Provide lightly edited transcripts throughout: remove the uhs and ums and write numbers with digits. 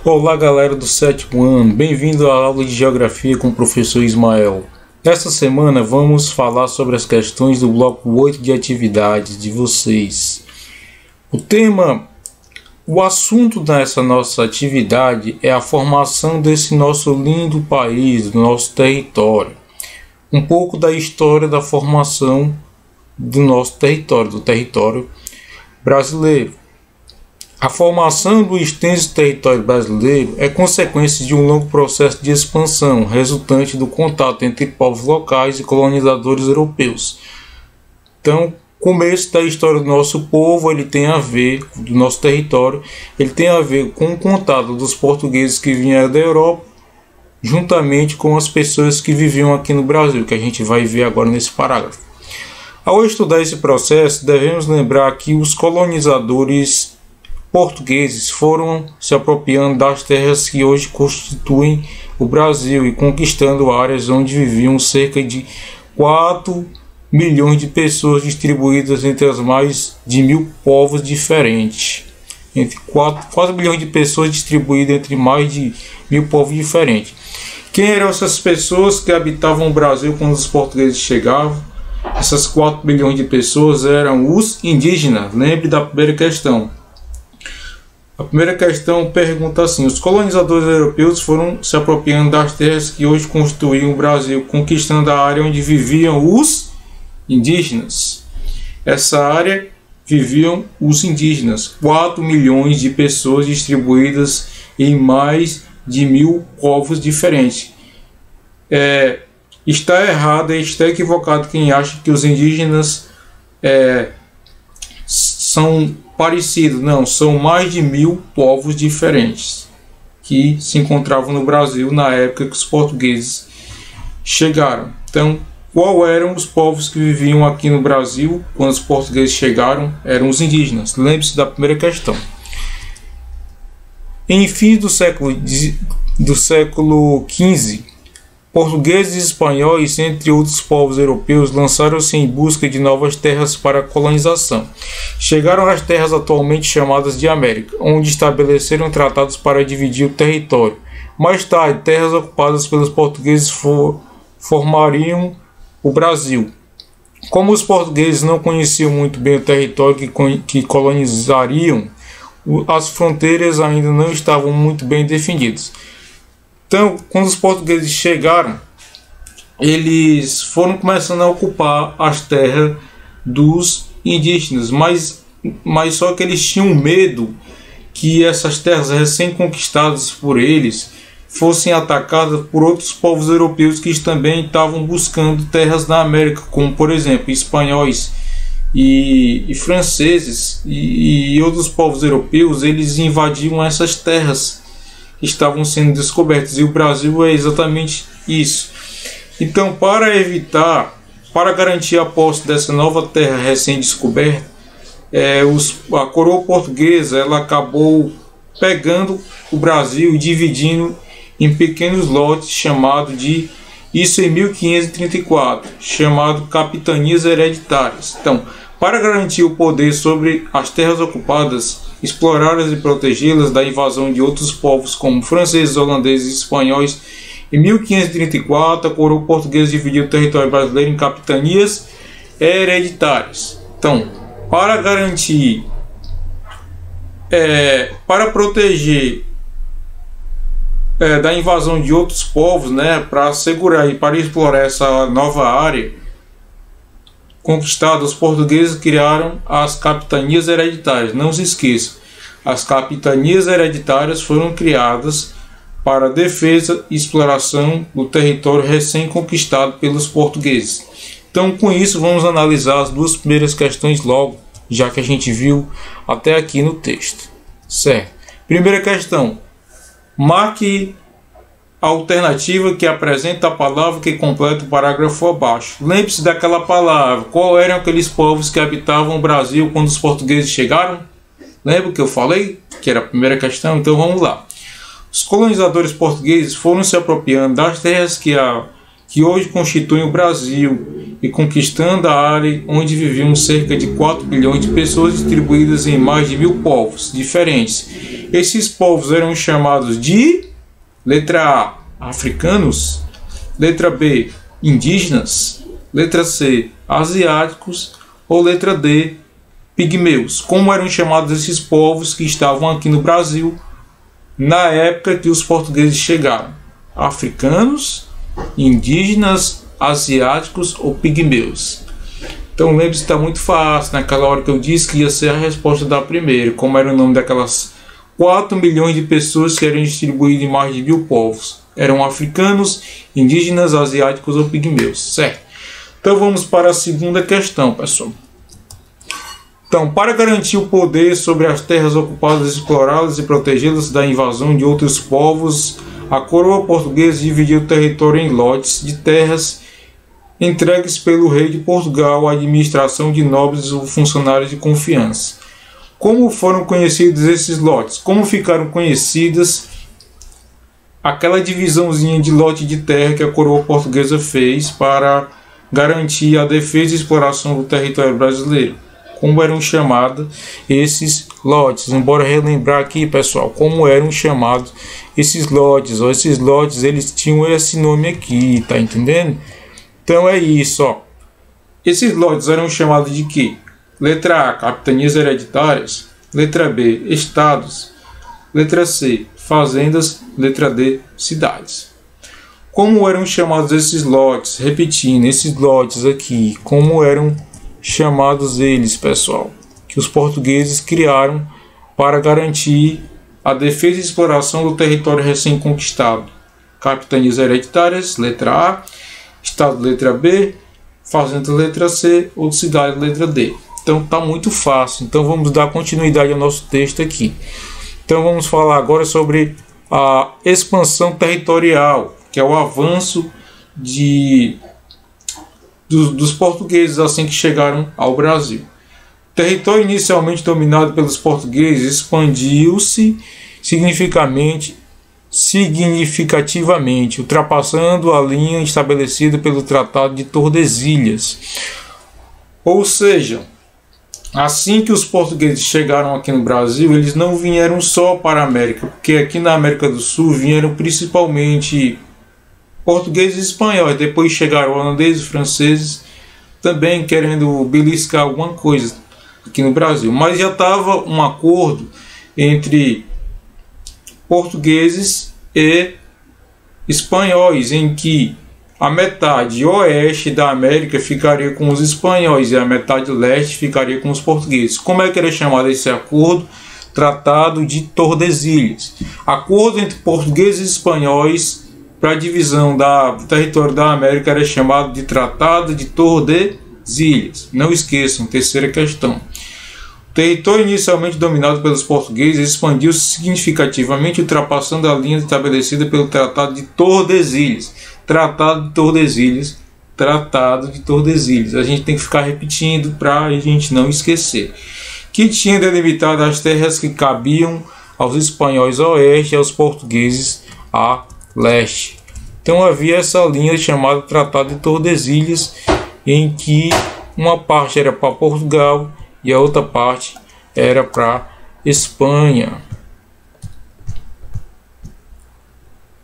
Olá galera do sétimo ano, bem-vindo à aula de Geografia com o professor Ismael. Nesta semana vamos falar sobre as questões do bloco 8 de atividades de vocês. O assunto dessa nossa atividade é a formação desse nosso lindo país, do nosso território. Um pouco da história da formação do nosso território, do território brasileiro. A formação do extenso território brasileiro é consequência de um longo processo de expansão, resultante do contato entre povos locais e colonizadores europeus. Então, o começo da história do nosso povo, do nosso território, ele tem a ver com o contato dos portugueses que vieram da Europa, juntamente com as pessoas que viviam aqui no Brasil, que a gente vai ver agora nesse parágrafo. Ao estudar esse processo, devemos lembrar que os colonizadores portugueses foram se apropriando das terras que hoje constituem o Brasil e conquistando áreas onde viviam cerca de 4 milhões de pessoas distribuídas entre as mais de 1.000 povos diferentes. Entre 4 milhões de pessoas distribuídas entre mais de 1.000 povos diferentes. Quem eram essas pessoas que habitavam o Brasil quando os portugueses chegavam? Essas 4 milhões de pessoas eram os indígenas. Lembre da primeira questão. A primeira questão pergunta assim: os colonizadores europeus foram se apropriando das terras que hoje constituíam o Brasil, conquistando a área onde viviam os indígenas. Essa área viviam os indígenas, 4 milhões de pessoas distribuídas em mais de 1.000 povos diferentes. Está errado e está equivocado quem acha que os indígenas são parecidos. Não, são mais de 1.000 povos diferentes que se encontravam no Brasil na época que os portugueses chegaram. Então, qual eram os povos que viviam aqui no Brasil quando os portugueses chegaram? Eram os indígenas. Lembre-se da primeira questão. Em fim do século XV, portugueses e espanhóis, entre outros povos europeus, lançaram-se em busca de novas terras para a colonização. Chegaram às terras atualmente chamadas de América, onde estabeleceram tratados para dividir o território. Mais tarde, terras ocupadas pelos portugueses formariam o Brasil. Como os portugueses não conheciam muito bem o território que colonizariam, as fronteiras ainda não estavam muito bem definidas. Então, quando os portugueses chegaram, eles foram começando a ocupar as terras dos indígenas, mas só que eles tinham medo que essas terras recém-conquistadas por eles fossem atacadas por outros povos europeus que também estavam buscando terras na América, como por exemplo espanhóis e franceses e outros povos europeus. Eles invadiam essas terras que estavam sendo descobertas, e o Brasil é exatamente isso. Então, para garantir a posse dessa nova terra recém-descoberta, a coroa portuguesa ela acabou pegando o Brasil e dividindo em pequenos lotes, isso em 1534, chamado capitanias hereditárias. Então, para garantir o poder sobre as terras ocupadas, explorá-las e protegê-las da invasão de outros povos como franceses, holandeses e espanhóis, em 1534 a coroa portuguesa dividiu o território brasileiro em capitanias hereditárias. Então, para garantir, para proteger da invasão de outros povos, para assegurar e para explorar essa nova área conquistada, os portugueses criaram as capitanias hereditárias. Não se esqueçam, as capitanias hereditárias foram criadas para a defesa e exploração do território recém-conquistado pelos portugueses. Então, com isso, vamos analisar as duas primeiras questões logo, já que a gente viu até aqui no texto. Certo? Primeira questão. Marque a alternativa que apresenta a palavra que completa o parágrafo abaixo. Lembre-se daquela palavra. Qual eram aqueles povos que habitavam o Brasil quando os portugueses chegaram? Lembra que eu falei? Que era a primeira questão? Então vamos lá. Os colonizadores portugueses foram se apropriando das terras que hoje constituem o Brasil e conquistando a área onde viviam cerca de 4 bilhões de pessoas distribuídas em mais de 1000 povos diferentes. Esses povos eram chamados de letra A, africanos, letra B, indígenas, letra C, asiáticos ou letra D, pigmeus. Como eram chamados esses povos que estavam aqui no Brasil na época que os portugueses chegaram? Africanos, indígenas, asiáticos ou pigmeus. Então lembre-se, está muito fácil. Naquela hora que eu disse que ia ser a resposta da primeira, como era o nome daquelas 4 milhões de pessoas que eram distribuídas em mais de 1000 povos. Eram africanos, indígenas, asiáticos ou pigmeus, certo? Então vamos para a segunda questão, pessoal. Então, para garantir o poder sobre as terras ocupadas, explorá-las e protegê-las da invasão de outros povos, a coroa portuguesa dividiu o território em lotes de terras entregues pelo rei de Portugal à administração de nobres ou funcionários de confiança. Como foram conhecidos esses lotes? Como ficaram conhecidas aquela divisãozinha de lote de terra que a coroa portuguesa fez para garantir a defesa e exploração do território brasileiro? Como eram chamados esses lotes? Embora relembrar aqui, pessoal, como eram chamados esses lotes. Esses lotes, eles tinham esse nome aqui, tá entendendo? Então é isso, ó. Esses lotes eram chamados de quê? Letra A, capitanias hereditárias. Letra B, estados. Letra C, fazendas. Letra D, cidades. Como eram chamados esses lotes? Repetindo, esses lotes aqui, como eram chamados eles, pessoal, que os portugueses criaram para garantir a defesa e exploração do território recém-conquistado? Capitanias hereditárias, letra A, estado, letra B, fazenda, letra C, ou cidade, letra D. Então tá muito fácil. Então vamos dar continuidade ao nosso texto aqui. Então vamos falar agora sobre a expansão territorial, que é o avanço dos portugueses assim que chegaram ao Brasil. O território inicialmente dominado pelos portugueses expandiu-se significativamente, ultrapassando a linha estabelecida pelo Tratado de Tordesilhas. Ou seja, assim que os portugueses chegaram aqui no Brasil, eles não vieram só para a América, porque aqui na América do Sul vieram principalmente portugueses e espanhóis. Depois chegaram holandeses e franceses também querendo beliscar alguma coisa aqui no Brasil. Mas já estava um acordo entre portugueses e espanhóis, em que a metade oeste da América ficaria com os espanhóis e a metade leste ficaria com os portugueses. Como é que era chamado esse acordo? Tratado de Tordesilhas. Acordo entre portugueses e espanhóis para a divisão do território da América era chamado de Tratado de Tordesilhas. Não esqueçam, terceira questão. O território inicialmente dominado pelos portugueses expandiu-se significativamente, ultrapassando a linha estabelecida pelo Tratado de Tordesilhas. Tratado de Tordesilhas. Tratado de Tordesilhas. A gente tem que ficar repetindo para a gente não esquecer. Que tinha delimitado as terras que cabiam aos espanhóis a oeste e aos portugueses a leste. Então havia essa linha chamada Tratado de Tordesilhas, em que uma parte era para Portugal e a outra parte era para Espanha.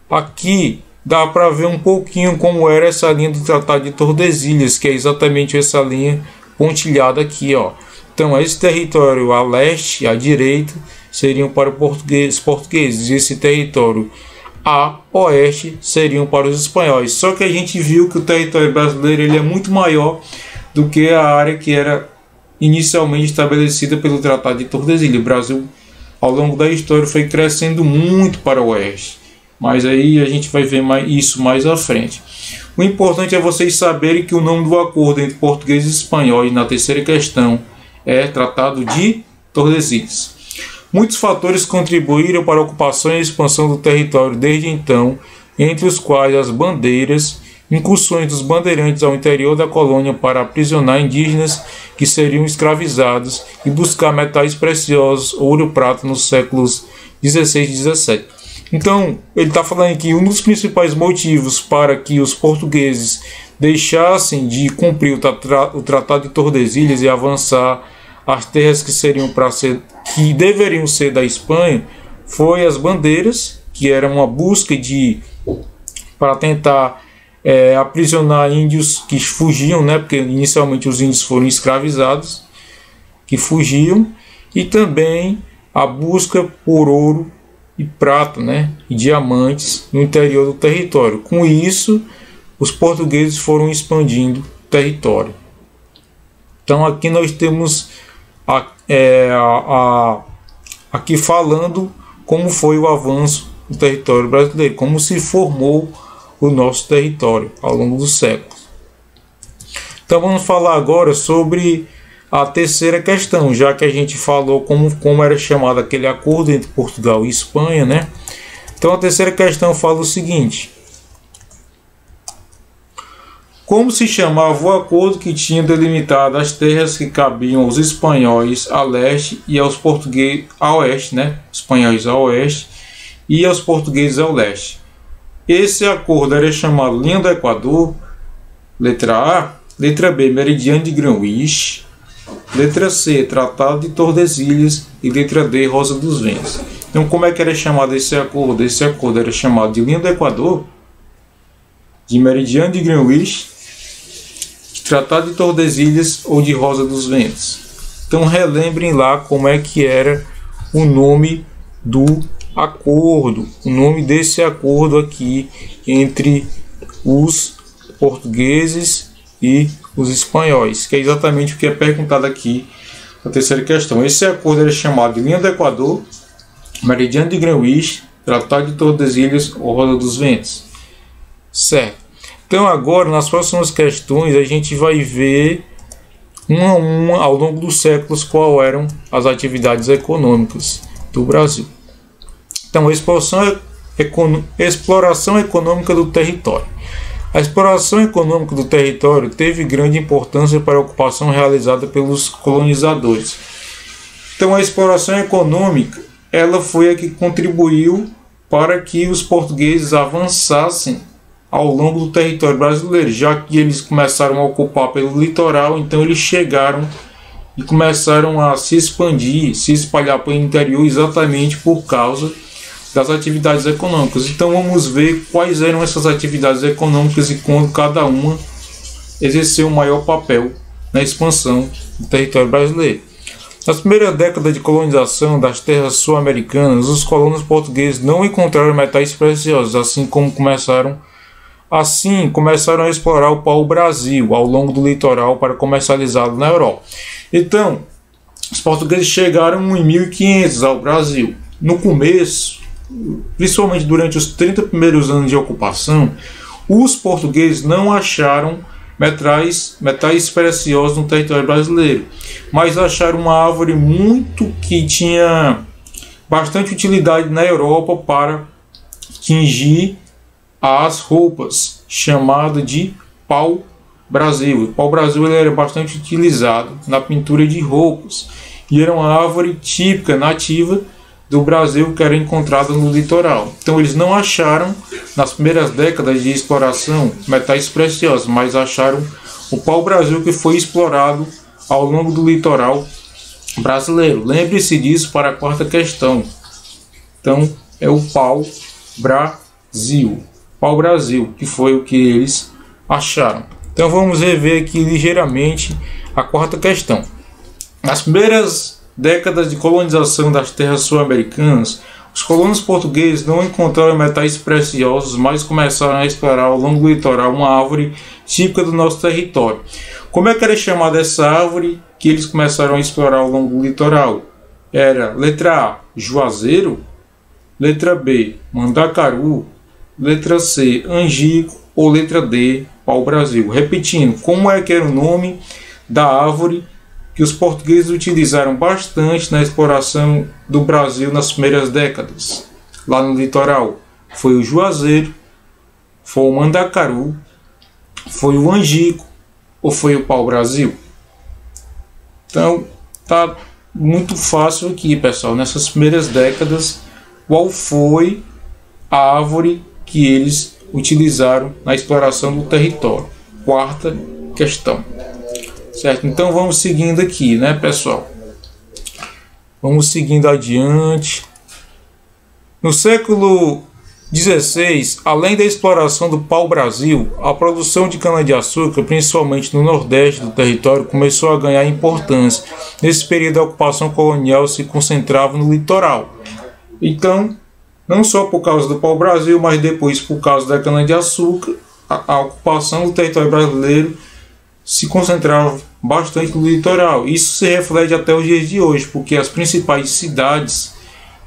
Aqui dá para ver um pouquinho como era essa linha do Tratado de Tordesilhas, que é exatamente essa linha pontilhada aqui, ó. Então esse território a leste, à direita, seriam para os portugueses, e esse território a oeste seriam para os espanhóis. Só que a gente viu que o território brasileiro ele é muito maior do que a área que era inicialmente estabelecida pelo Tratado de Tordesilhas. O Brasil, ao longo da história, foi crescendo muito para o oeste, mas aí a gente vai ver isso mais à frente. O importante é vocês saberem que o nome do acordo entre portugueses e espanhóis na terceira questão é Tratado de Tordesilhas. Muitos fatores contribuíram para a ocupação e expansão do território desde então, entre os quais as bandeiras, incursões dos bandeirantes ao interior da colônia para aprisionar indígenas que seriam escravizados e buscar metais preciosos, ouro e prata nos séculos 16 e 17. Então, ele está falando aqui um dos principais motivos para que os portugueses deixassem de cumprir o Tratado de Tordesilhas e avançar as terras que deveriam ser da Espanha, foi as bandeiras, que era uma busca para tentar aprisionar índios que fugiam, né? Porque inicialmente os índios foram escravizados, que fugiam, e também a busca por ouro e prata, né? E diamantes no interior do território. Com isso, os portugueses foram expandindo o território. Então aqui nós temos aqui falando como foi o avanço do território brasileiro, como se formou o nosso território ao longo dos séculos. Então vamos falar agora sobre a terceira questão, já que a gente falou como era chamado aquele acordo entre Portugal e Espanha, né? Então a terceira questão fala o seguinte: como se chamava o acordo que tinha delimitado as terras que cabiam aos espanhóis a leste e aos portugueses a oeste, né? Espanhóis a oeste e aos portugueses ao leste. Esse acordo era chamado Linha do Equador, letra A, letra B, Meridiano de Greenwich, letra C, Tratado de Tordesilhas e letra D, Rosa dos Ventos. Então, como é que era chamado esse acordo? Esse acordo era chamado de Linha do Equador, de Meridiano de Greenwich, Tratado de Tordesilhas ou de Rosa dos Ventos. Então, relembrem lá como é que era o nome do acordo, o nome desse acordo aqui entre os portugueses e os espanhóis, que é exatamente o que é perguntado aqui na terceira questão. Esse acordo era chamado de Linha do Equador, Meridiano de Greenwich, Tratado de Tordesilhas ou Rosa dos Ventos. Certo. Então agora, nas próximas questões, a gente vai ver uma a uma, ao longo dos séculos, quais eram as atividades econômicas do Brasil. Então, a exploração econômica do território. A exploração econômica do território teve grande importância para a ocupação realizada pelos colonizadores. Então, a exploração econômica, ela foi a que contribuiu para que os portugueses avançassem ao longo do território brasileiro, já que eles começaram a ocupar pelo litoral, então eles chegaram e começaram a se expandir, se espalhar pelo interior exatamente por causa das atividades econômicas. Então vamos ver quais eram essas atividades econômicas e quando cada uma exerceu um maior papel na expansão do território brasileiro. Nas primeiras décadas de colonização das terras sul-americanas, os colonos portugueses não encontraram metais preciosos, assim começaram a explorar o pau-brasil ao longo do litoral para comercializá-lo na Europa. Então, os portugueses chegaram em 1500 ao Brasil. No começo, principalmente durante os 30 primeiros anos de ocupação, os portugueses não acharam metais preciosos no território brasileiro, mas acharam uma árvore que tinha bastante utilidade na Europa para tingir as roupas, chamada de pau-brasil. O pau-brasil ele era bastante utilizado na pintura de roupas e era uma árvore típica, nativa do Brasil, que era encontrada no litoral. Então eles não acharam, nas primeiras décadas de exploração, metais preciosos, mas acharam o pau-brasil que foi explorado ao longo do litoral brasileiro. Lembre-se disso para a quarta questão. Então é o pau-brasil. Pau-brasil, que foi o que eles acharam. Então vamos rever aqui ligeiramente a quarta questão. Nas primeiras décadas de colonização das terras sul-americanas, os colonos portugueses não encontraram metais preciosos, mas começaram a explorar ao longo do litoral uma árvore típica do nosso território. Como é que era chamada essa árvore que eles começaram a explorar ao longo do litoral? Era letra A, juazeiro, letra B, mandacaru, letra C, angico ou letra D, pau-brasil. Repetindo, como é que era o nome da árvore que os portugueses utilizaram bastante na exploração do Brasil nas primeiras décadas, lá no litoral? Foi o juazeiro, foi o mandacaru, foi o angico ou foi o pau-brasil? Então, tá muito fácil aqui, pessoal, nessas primeiras décadas, qual foi a árvore que eles utilizaram na exploração do território. quarta questão. Certo? Então vamos seguindo aqui, né, pessoal? Vamos seguindo adiante. No século XVI, além da exploração do pau-brasil, a produção de cana-de-açúcar, principalmente no nordeste do território, começou a ganhar importância. Nesse período, a ocupação colonial se concentrava no litoral. Então, não só por causa do pau-brasil, mas depois por causa da cana-de-açúcar, a ocupação do território brasileiro se concentrava bastante no litoral. Isso se reflete até os dias de hoje, porque as principais cidades,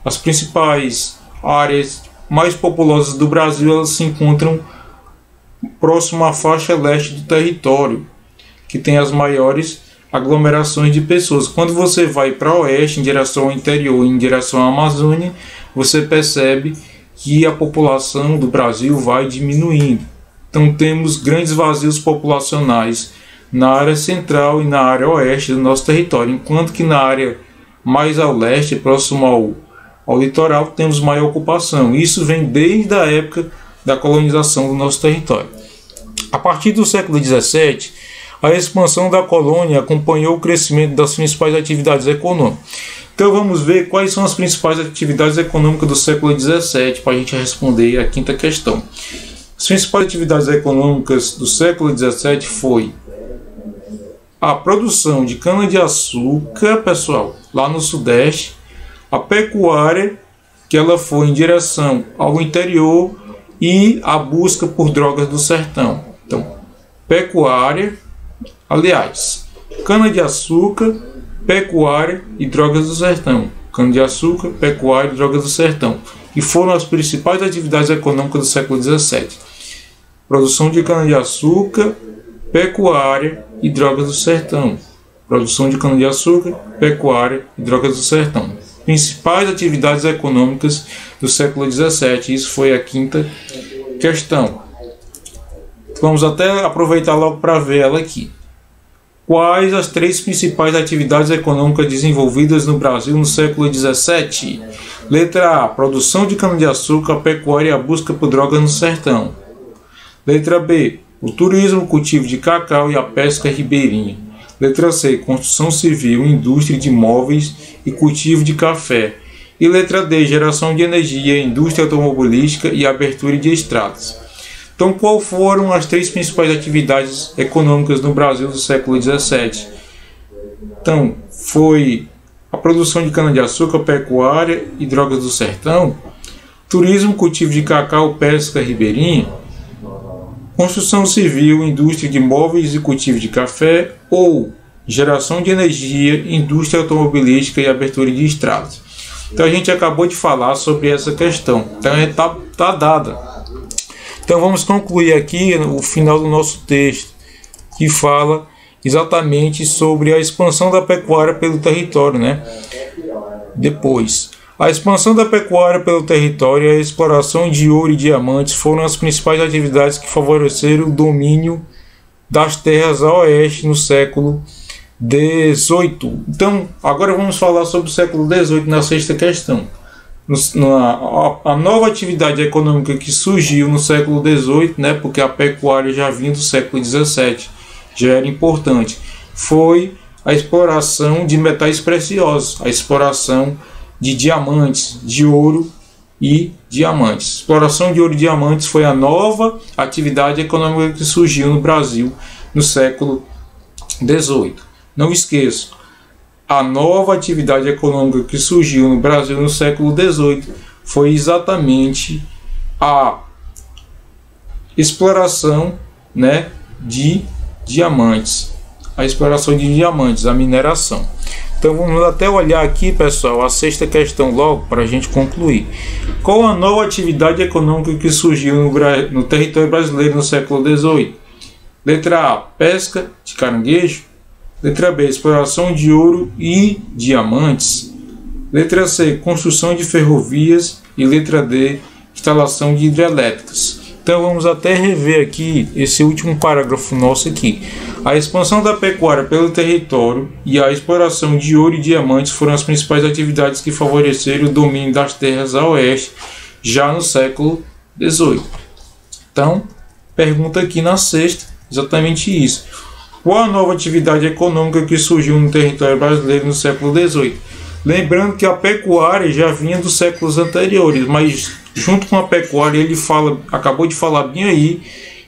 as principais áreas mais populosas do Brasil, elas se encontram próximo à faixa leste do território, que tem as maiores aglomerações de pessoas. Quando você vai para o oeste, em direção ao interior, em direção à Amazônia, você percebe que a população do Brasil vai diminuindo. Então temos grandes vazios populacionais na área central e na área oeste do nosso território, enquanto que na área mais ao leste, próximo ao litoral, temos maior ocupação. Isso vem desde a época da colonização do nosso território. A partir do século XVII, a expansão da colônia acompanhou o crescimento das principais atividades econômicas. Então vamos ver quais são as principais atividades econômicas do século XVII para a gente responder a quinta questão. As principais atividades econômicas do século XVII foi a produção de cana-de-açúcar, pessoal, lá no sudeste, a pecuária, que ela foi em direção ao interior, e a busca por drogas do sertão. Então, pecuária, aliás, cana-de-açúcar, pecuária e drogas do sertão. Cana-de-açúcar, pecuária e drogas do sertão. E foram as principais atividades econômicas do século XVII. Produção de cana-de-açúcar, pecuária e drogas do sertão. Produção de cana-de-açúcar, pecuária e drogas do sertão. Principais atividades econômicas do século XVII. Isso foi a quinta questão. Vamos até aproveitar logo para ver ela aqui. Quais as três principais atividades econômicas desenvolvidas no Brasil no século XVII? Letra A. Produção de cana-de-açúcar, pecuária e a busca por drogas no sertão. Letra B. O turismo, o cultivo de cacau e a pesca ribeirinha. Letra C. Construção civil, indústria de móveis e cultivo de café. E letra D. Geração de energia, indústria automobilística e abertura de estradas. Então, qual foram as três principais atividades econômicas no Brasil do século XVII? Então, foi a produção de cana-de-açúcar, pecuária e drogas do sertão, turismo, cultivo de cacau, pesca ribeirinha, construção civil, indústria de móveis e cultivo de café, ou geração de energia, indústria automobilística e abertura de estradas. Então a gente acabou de falar sobre essa questão, então está dada. Então vamos concluir aqui o final do nosso texto, que fala exatamente sobre a expansão da pecuária pelo território, né? Depois, a expansão da pecuária pelo território e a exploração de ouro e diamantes foram as principais atividades que favoreceram o domínio das terras a oeste no século XVIII. Então, agora vamos falar sobre o século XVIII na sexta questão. A nova atividade econômica que surgiu no século XVIII, né, porque a pecuária já vinha do século XVII, já era importante, foi a exploração de metais preciosos, a exploração de diamantes, de ouro e diamantes. Exploração de ouro e diamantes foi a nova atividade econômica que surgiu no Brasil no século XVIII. Não esqueça, a nova atividade econômica que surgiu no Brasil no século XVIII foi exatamente a exploração, né, de diamantes. A exploração de diamantes, a mineração. Então vamos até olhar aqui, pessoal, a sexta questão logo para a gente concluir. Qual a nova atividade econômica que surgiu no território brasileiro no século XVIII? Letra A. Pesca de caranguejo. Letra B. Exploração de ouro e diamantes. Letra C. Construção de ferrovias. E letra D. Instalação de hidrelétricas. Então vamos até rever aqui esse último parágrafo nosso aqui. A expansão da pecuária pelo território e a exploração de ouro e diamantes foram as principais atividades que favoreceram o domínio das terras a oeste já no século XVIII. Então, pergunta aqui na sexta, Exatamente isso. Qual a nova atividade econômica que surgiu no território brasileiro no século XVIII? Lembrando que a pecuária já vinha dos séculos anteriores, mas junto com a pecuária ele acabou de falar bem aí,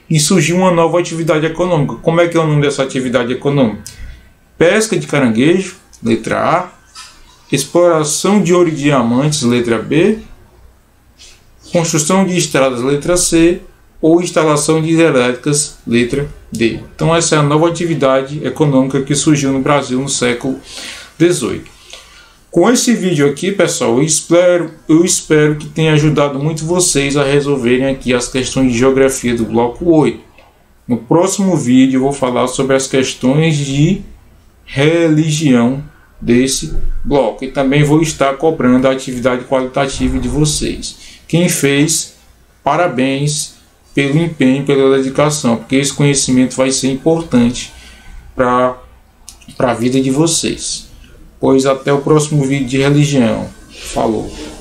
e surgiu uma nova atividade econômica. Como é que é o nome dessa atividade econômica? Pesca de caranguejo, letra A. Exploração de ouro e diamantes, letra B. Construção de estradas, letra C. Ou instalação de hidrelétricas, letra D. Então essa é a nova atividade econômica que surgiu no Brasil no século XVIII. Com esse vídeo aqui, pessoal, eu espero que tenha ajudado muito vocês a resolverem aqui as questões de geografia do bloco 8. No próximo vídeo eu vou falar sobre as questões de religião desse bloco e também vou estar cobrando a atividade qualitativa de vocês. Quem fez, parabéns pelo empenho, pela dedicação, porque esse conhecimento vai ser importante para a vida de vocês. Pois até o próximo vídeo de religião. Falou!